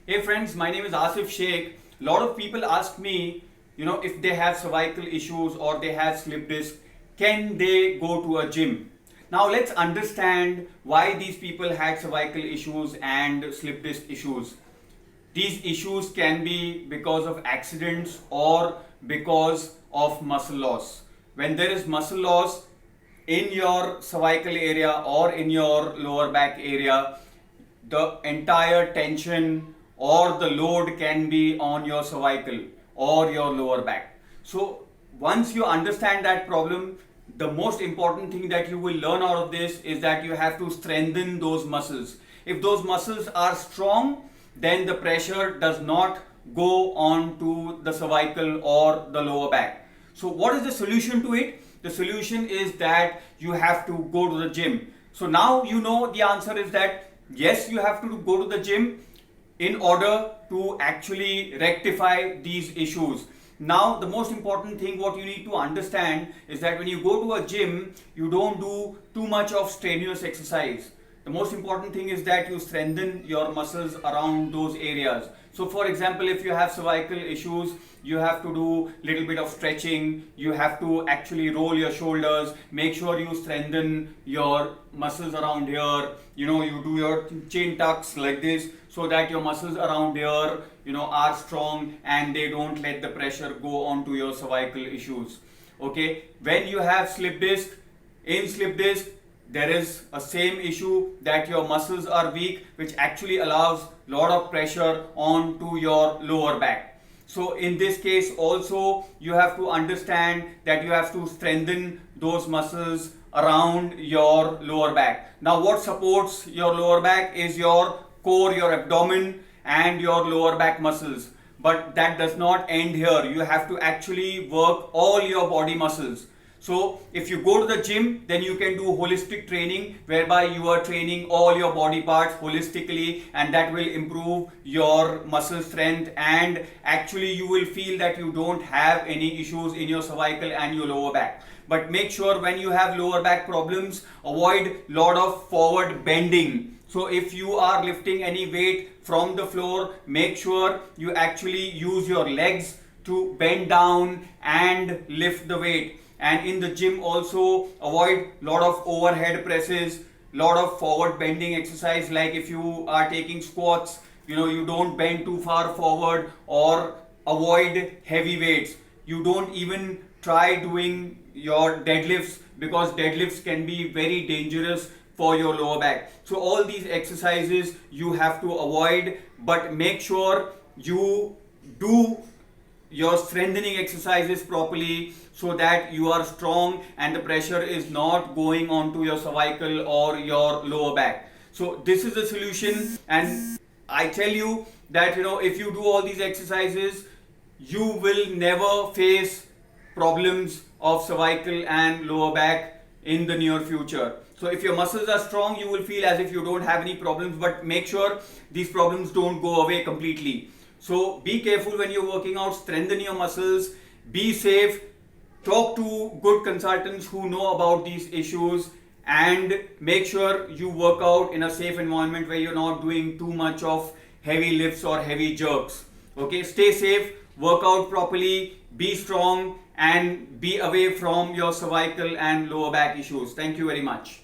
Hey friends, my name is Asif Sheikh. A lot of people ask me, if they have cervical issues or they have slip disc, can they go to a gym? Now let's understand why these people had cervical issues and slip disc issues. These issues can be because of accidents or because of muscle loss. When there is muscle loss in your cervical area or in your lower back area, the entire tension or the load can be on your cervical or your lower back. So once you understand that problem, the most important thing that you will learn out of this is that you have to strengthen those muscles. If those muscles are strong, then the pressure does not go on to the cervical or the lower back. So what is the solution to it? The solution is that you have to go to the gym. So now you know the answer is that yes, you have to go to the gym in order to actually rectify these issues. Now the most important thing what you need to understand is that when you go to a gym, you don't do too much of strenuous exercise. The most important thing is that you strengthen your muscles around those areas. So for example, if you have cervical issues, you have to do little bit of stretching, you have to actually roll your shoulders, make sure you strengthen your muscles around here, you do your chin tucks like this so that your muscles around here, are strong and they don't let the pressure go onto your cervical issues. Okay, when you have slip disc, in slip disc, there is a same issue that your muscles are weak, which actually allows lot of pressure onto your lower back. So in this case also you have to understand that you have to strengthen those muscles around your lower back. Now what supports your lower back is your core, your abdomen and your lower back muscles. But that does not end here. You have to actually work all your body muscles. So if you go to the gym, then you can do holistic training whereby you are training all your body parts holistically, and that will improve your muscle strength, and actually you will feel that you don't have any issues in your cervical and your lower back. But make sure when you have lower back problems, avoid lot of forward bending. So if you are lifting any weight from the floor, make sure you actually use your legs to bend down and lift the weight. And in the gym also avoid lot of overhead presses, lot of forward bending exercise. Like if you are taking squats, you don't bend too far forward, or avoid heavy weights. You don't even try doing your deadlifts because deadlifts can be very dangerous for your lower back. So all these exercises you have to avoid, but make sure you do your strengthening exercises properly so that you are strong and the pressure is not going onto your cervical or your lower back. So this is the solution, and I tell you that if you do all these exercises, you will never face problems of cervical and lower back in the near future. So if your muscles are strong, you will feel as if you don't have any problems, but make sure these problems don't go away completely. So be careful when you're working out, strengthen your muscles, be safe, talk to good consultants who know about these issues, and make sure you work out in a safe environment where you're not doing too much of heavy lifts or heavy jerks. Okay, stay safe, work out properly, be strong, and be away from your cervical and lower back issues. Thank you very much.